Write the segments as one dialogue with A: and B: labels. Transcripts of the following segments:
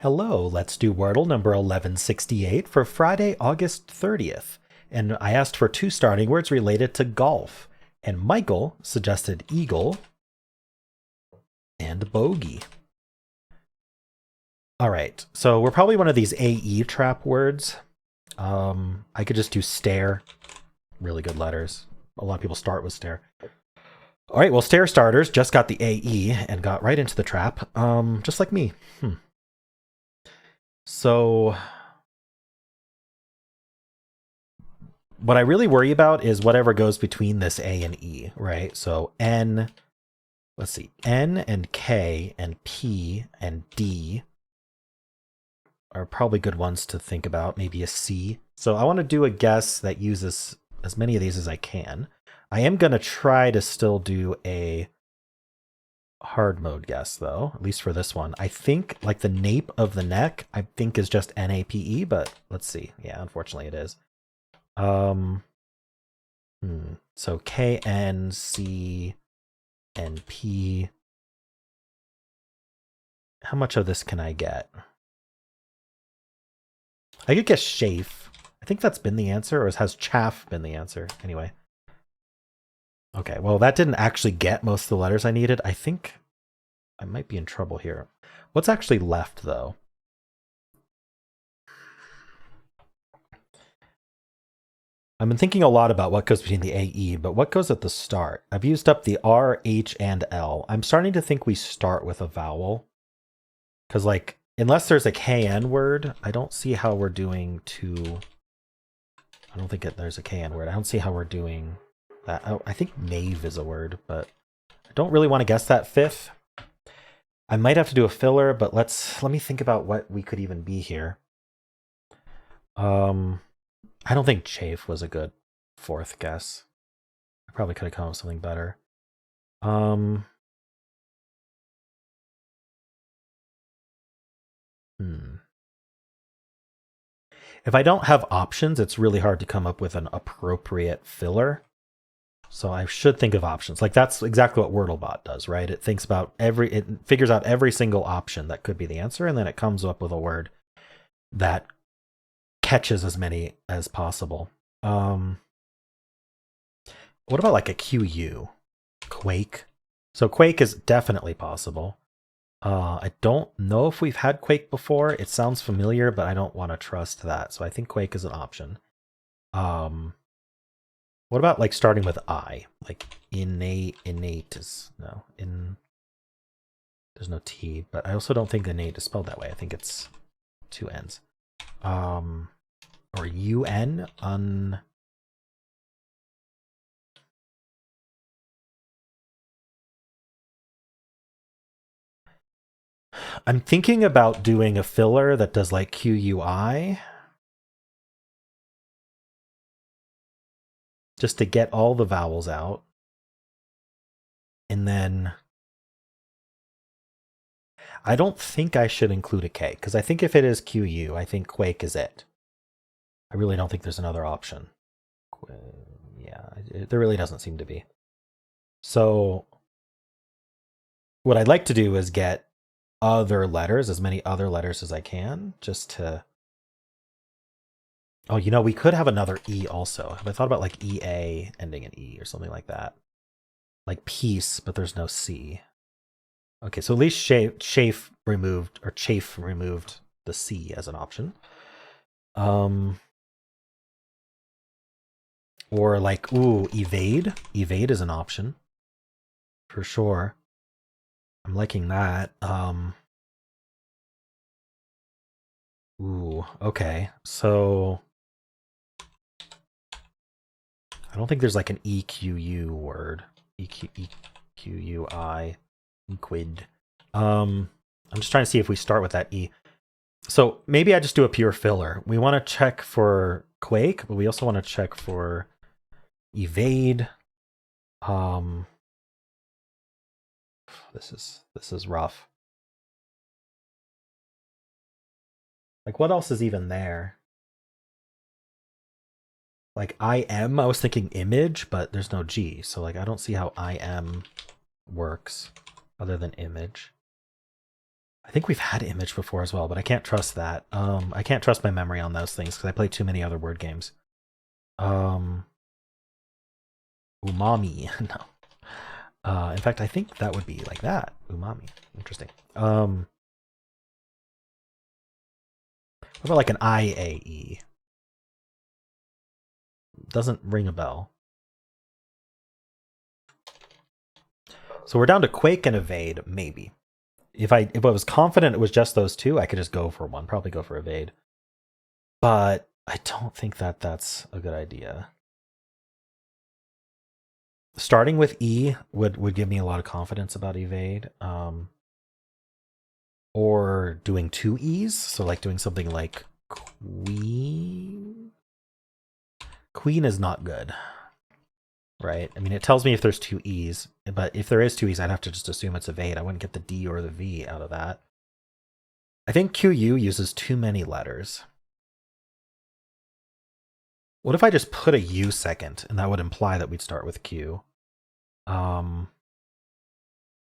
A: Hello, let's do Wordle number 1168 for Friday, August 30th. And I asked for two starting words related to golf. And Michael suggested eagle and bogey. All right, so we're probably one of these AE trap words. I could just do stare. Really good letters. A lot of people start with stare. All right, well, stare starters just got the AE and got right into the trap, just like me. So what I really worry about is whatever goes between this A and E, right? So N, let's see, N and K and P and D are probably good ones to think about, maybe a C. So I want to do a guess that uses as many of these as I can. I am going to try to still do a hard mode guess, though, at least for this one. I think like the nape of the neck, I think is just NAPE, but let's see. Yeah, unfortunately it is. So K, N, C, and P. How much of this can I get? I could guess chafe. I think that's been the answer, or has chaff been the answer? Anyway. Okay, well, that didn't actually get most of the letters I needed. I think I might be in trouble here. What's actually left, though? I've been thinking a lot about what goes between the AE, but what goes at the start? I've used up the R, H, and L. I'm starting to think we start with a vowel. Because, like, unless there's a KN word, I don't see how we're doing to... I don't think there's a KN word. I don't see how we're doing that. Oh, I think knave is a word, but I don't really want to guess that fifth. I might have to do a filler, but let me think about what we could even be here. I don't think chafe was a good fourth guess. I probably could have come up with something better. If I don't have options, it's really hard to come up with an appropriate filler. So I should think of options. Like that's exactly what WordleBot does, right? It thinks about it figures out every single option that could be the answer, and then it comes up with a word that catches as many as possible. What about like a QU? Quake. So Quake is definitely possible. I don't know if we've had Quake before. It sounds familiar, but I don't want to trust that. So I think Quake is an option. What about like starting with I? Like innate is no there's no T, but I also don't think innate is spelled that way. I think it's two N's. Or UN un. I'm thinking about doing a filler that does like QUI. Just to get all the vowels out. And then I don't think I should include a K, because I think if it is QU, I think Quake is it. I really don't think there's another option. Yeah, there really doesn't seem to be. So what I'd like to do is get other letters, as many other letters as I can, just to... Oh, you know, we could have another E also. Have I thought about like EA ending in E or something like that? Like peace, but there's no C. Okay, so at least chafe removed, or chafe removed the C as an option. Or like, ooh, evade. Evade is an option. For sure. I'm liking that. Ooh, okay. So I don't think there's like an EQU word. EQUI. Equid. I'm just trying to see if we start with that E. So maybe I just do a pure filler. We want to check for Quake, but we also want to check for evade. This is rough. Like what else is even there? Like I was thinking image, but there's no G. So like I don't see how IM works other than image. I think we've had image before as well, but I can't trust that. I can't trust my memory on those things because I play too many other word games. Umami. No. In fact, I think that would be like that. Umami. Interesting. What about like an IAE? Doesn't ring a bell. So we're down to Quake and Evade, maybe. If I was confident it was just those two, I could just go for one. Probably go for Evade. But I don't think that that's a good idea. Starting with E would give me a lot of confidence about Evade. Or doing two E's, so like doing something like Queen. Queen is not good, right? I mean, it tells me if there's two E's, but if there is two E's, I'd have to just assume it's Evade. I wouldn't get the D or the V out of that. I think QU uses too many letters. What if I just put a U second, and that would imply that we'd start with Q?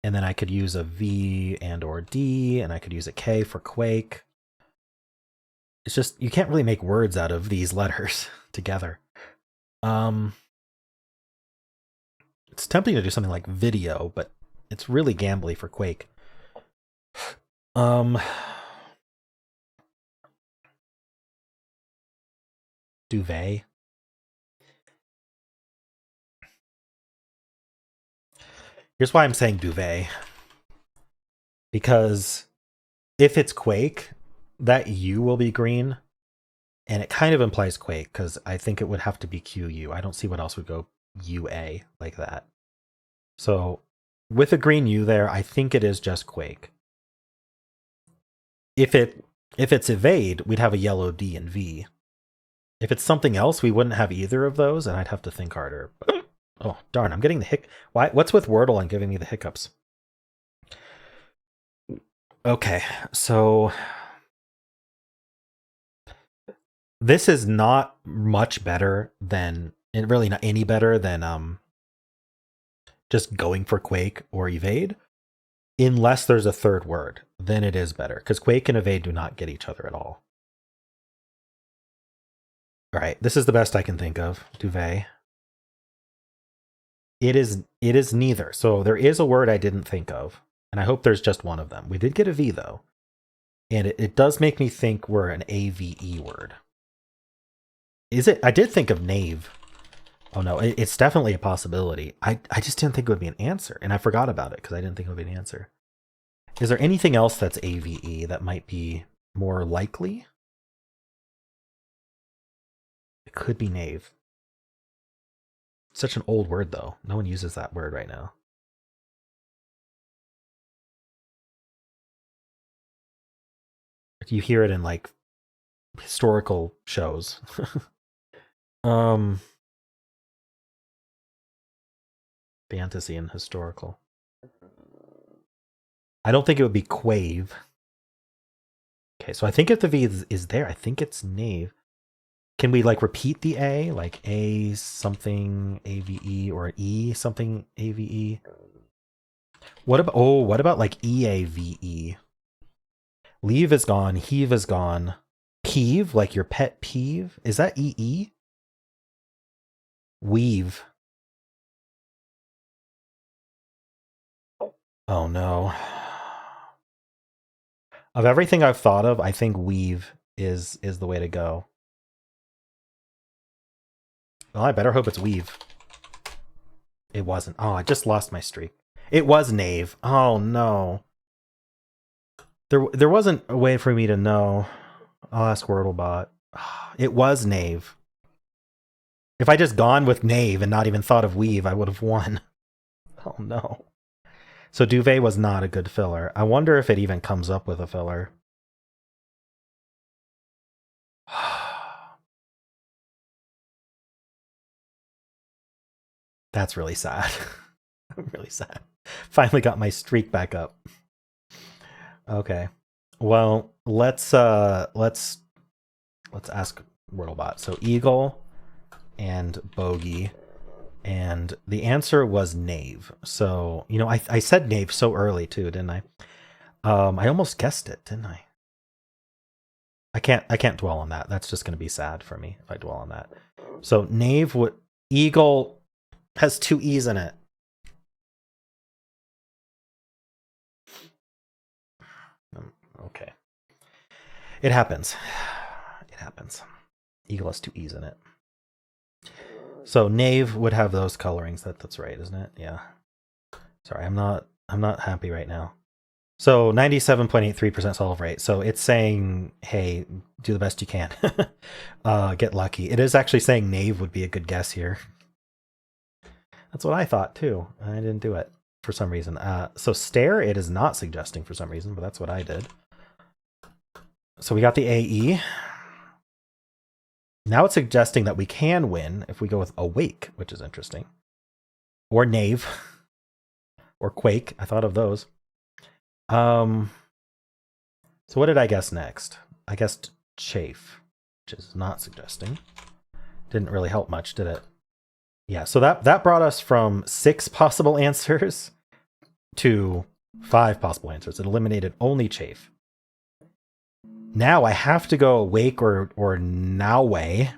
A: And then I could use a V and or D, and I could use a K for Quake. It's just, you can't really make words out of these letters together. It's tempting to do something like video, but it's really gambly for Quake. Duvet. Here's why I'm saying duvet. Because if it's Quake, that U will be green. And it kind of implies Quake, because I think it would have to be QU. I don't see what else would go UA like that. So with a green U there, I think it is just Quake. If it's Evade, we'd have a yellow D and V. If it's something else, we wouldn't have either of those, and I'd have to think harder. Oh, darn, I'm getting the hic... What's with Wordle and giving me the hiccups? Okay, so... This is not much better than... Really not any better than just going for Quake or Evade. Unless there's a third word, then it is better. Because Quake and Evade do not get each other at all. Alright, this is the best I can think of. Duvet. It is neither. So there is a word I didn't think of, and I hope there's just one of them. We did get a V though, and it does make me think we're an AVE word. Is it? I did think of knave. Oh no, it's definitely a possibility. I just didn't think it would be an answer, and I forgot about it because I didn't think it would be an answer. Is there anything else that's AVE that might be more likely? It could be knave. Such an old word, though. No one uses that word right now. You hear it in, like, historical shows. Fantasy and historical. I don't think it would be Quave. Okay, so I think if the V is there, I think it's knave. Can we like repeat the A, like A something AVE or E something AVE? What about like EAVE? Leave is gone, heave is gone. Peeve, like your pet peeve? Is that EE? Weave. Oh no. Of everything I've thought of, I think weave is the way to go. Well, I better hope it's weave. It wasn't. Oh, I just lost my streak. It was knave. Oh no. There wasn't a way for me to know. I'll ask Wordlebot. It was knave. If I just gone with knave and not even thought of weave, I would have won. Oh no. So duvet was not a good filler. I wonder if it even comes up with a filler. That's really sad. I'm really sad. Finally got my streak back up. Okay. Well, let's ask Wordlebot. So eagle and bogey, and the answer was knave. So, you know, I said knave so early too, didn't I? I almost guessed it, didn't I? I can't dwell on that. That's just going to be sad for me if I dwell on that. So knave would eagle has two e's in it. Okay. It happens. It happens. Eagle has two e's in it. So knave would have those colorings. That's right, isn't it? Yeah. Sorry, I'm not happy right now. So 97.83% solve rate. So it's saying, hey, do the best you can. Get lucky. It is actually saying knave would be a good guess here. That's what I thought too. I didn't do it for some reason. So stare, it is not suggesting for some reason, but that's what I did. So we got the AE. Now it's suggesting that we can win if we go with awake, which is interesting. Or knave. Or quake. I thought of those. So what did I guess next? I guessed chafe, which is not suggesting. Didn't really help much, did it? Yeah, so that brought us from 6 possible answers to 5 possible answers. It eliminated only chafe. Now I have to go awake or now way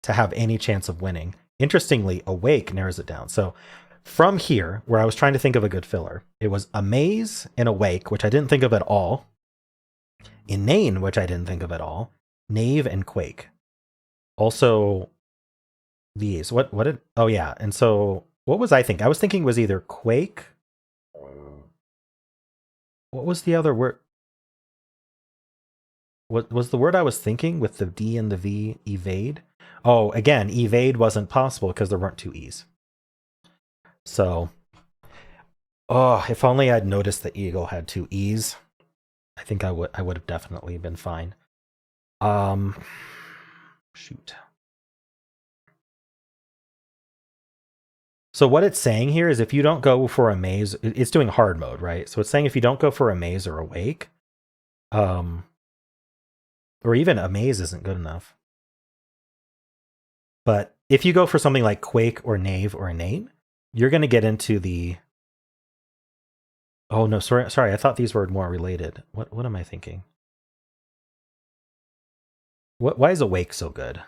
A: to have any chance of winning. Interestingly, awake narrows it down. So from here, where I was trying to think of a good filler, it was amaze and awake, which I didn't think of at all. Inane, which I didn't think of at all. Knave and quake. Also, these. What did... Oh, yeah. And so, what was I thinking? I was thinking it was either quake... What was the other word? What was the word I was thinking with the D and the V? Evade? Oh, again, evade wasn't possible because there weren't two E's. So, oh, if only I'd noticed the eagle had two E's, I think I would have definitely been fine. Shoot. So what it's saying here is if you don't go for a maze, it's doing hard mode, right? So it's saying if you don't go for a maze or awake, or even a maze isn't good enough. But if you go for something like quake or knave or inane, you're going to get into the... Oh, no, sorry. I thought these were more related. What am I thinking? Why is awake so good?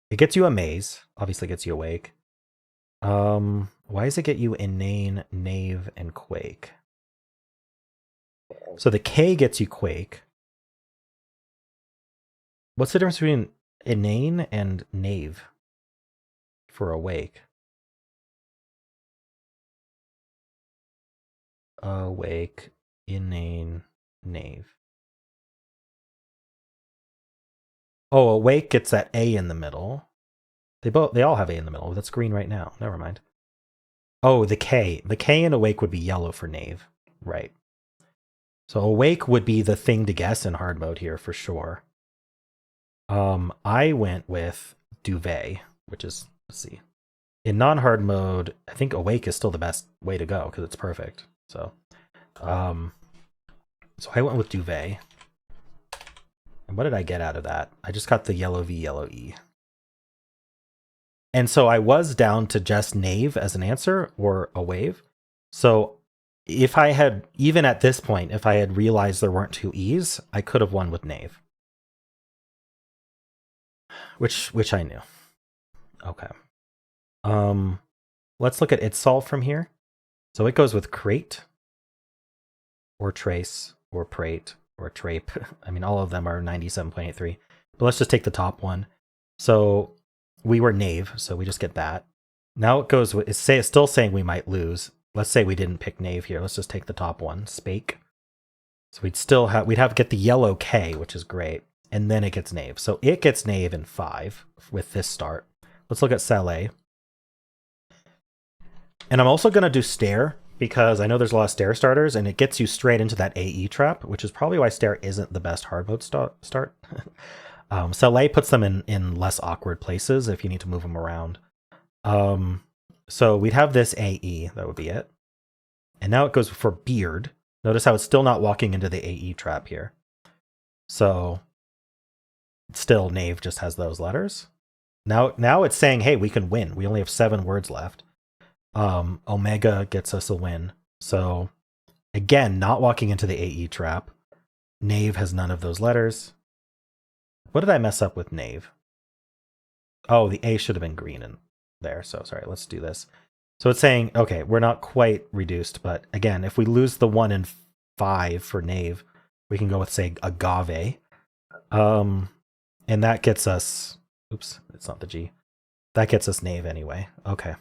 A: It gets you a maze, obviously gets you awake. Why does it get you inane, knave, and quake? So the K gets you quake. What's the difference between inane and knave for awake? Awake, inane, knave. Oh, awake gets that A in the middle. They all have A in the middle. That's green right now. Never mind. Oh, the K. The K in awake would be yellow for knave. Right. So awake would be the thing to guess in hard mode here for sure. I went with duvet, which is, let's see. In non-hard mode, I think awake is still the best way to go because it's perfect. So I went with duvet. And what did I get out of that? I just got the yellow V, yellow E. And so I was down to just knave as an answer or a wave. So if I had, even at this point, if I had realized there weren't two E's, I could have won with knave. Which I knew. Okay. Let's look at its solve from here. So it goes with crate, or trace, or prate, or trape. I mean, all of them are 97.83. But let's just take the top one. So we were knave, so we just get that. Now it goes with, it's still saying we might lose. Let's say we didn't pick knave here. Let's just take the top one, spake. So we'd have get the yellow K, which is great. And then it gets knave. So it gets knave in 5 with this start. Let's look at Saleh. And I'm also going to do stare because I know there's a lot of stare starters and it gets you straight into that AE trap, which is probably why stare isn't the best hard mode start. Saleh puts them in less awkward places if you need to move them around. So we'd have this AE, that would be it. And now it goes for beard. Notice how it's still not walking into the AE trap here. So still knave just has those letters. Now it's saying, hey, we can win. We only have 7 words left. Omega gets us a win. So Again, not walking into the AE trap. Knave has none of those letters. What did I mess up with knave? Oh, the A should have been green in there. So sorry, let's do this. So it's saying, okay, we're not quite reduced, but again, if we lose the 1 and 5 for knave, we can go with, say, agave. And that gets us, oops, it's not the G. That gets us knave anyway. Okay.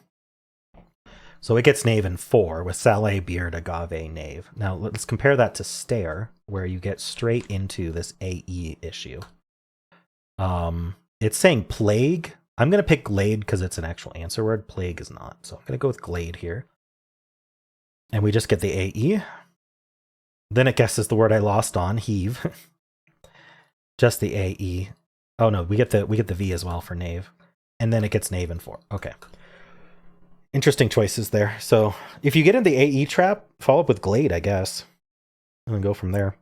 A: So it gets knave in 4 with salé, beard, agave, knave. Now let's compare that to stare, where you get straight into this AE issue. It's saying plague. I'm going to pick glade because it's an actual answer word. Plague is not. So I'm going to go with glade here. And we just get the AE. Then it guesses the word I lost on, heave. Just the AE. Oh no, we get the V as well for knave. And then it gets knave in 4. Okay. Interesting choices there. So if you get in the AE trap, follow up with glade, I guess. And then go from there.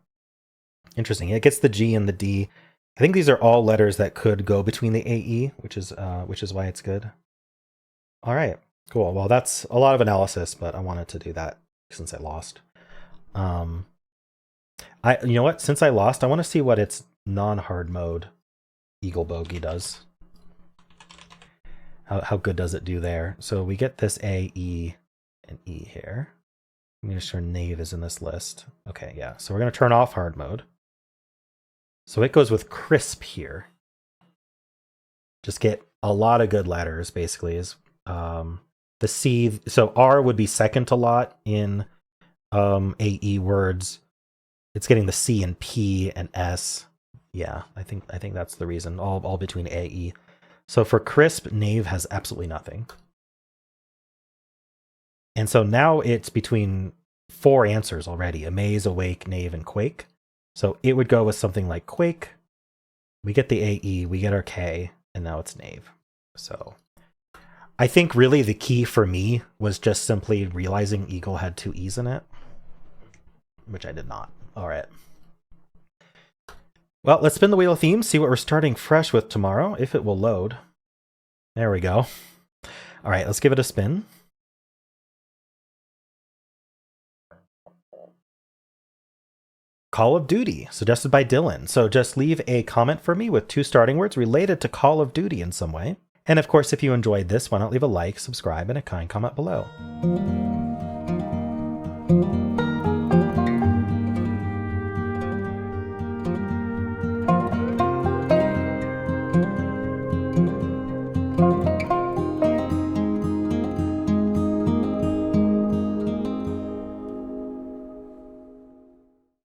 A: Interesting. It gets the G and the D. I think these are all letters that could go between the AE, which is why it's good. All right, cool. Well, that's a lot of analysis, but I wanted to do that since I lost. You know what? Since I lost, I want to see what its non-hard mode Eagle Bogey does. How good does it do there? So we get this A, E, and E here. I'm going to sure knave is in this list. Okay, yeah. So we're going to turn off hard mode. So it goes with crisp here. Just get a lot of good letters, basically. Is the C. So R would be second to lot in AE words. It's getting the C and P and S. Yeah, I think that's the reason. All between AE. So for crisp, knave has absolutely nothing. And so now it's between 4 answers already: amaze, awake, knave, and quake. So it would go with something like quake. We get the AE, we get our K, and now it's knave. So I think really the key for me was just simply realizing Eagle had 2 E's in it, which I did not. All right. Well, let's spin the wheel of themes, see what we're starting fresh with tomorrow, if it will load. There we go. All right, let's give it a spin. Call of Duty, suggested by Dylan. So just leave a comment for me with 2 starting words related to Call of Duty in some way. And of course, if you enjoyed this, why not leave a like, subscribe, and a kind comment below.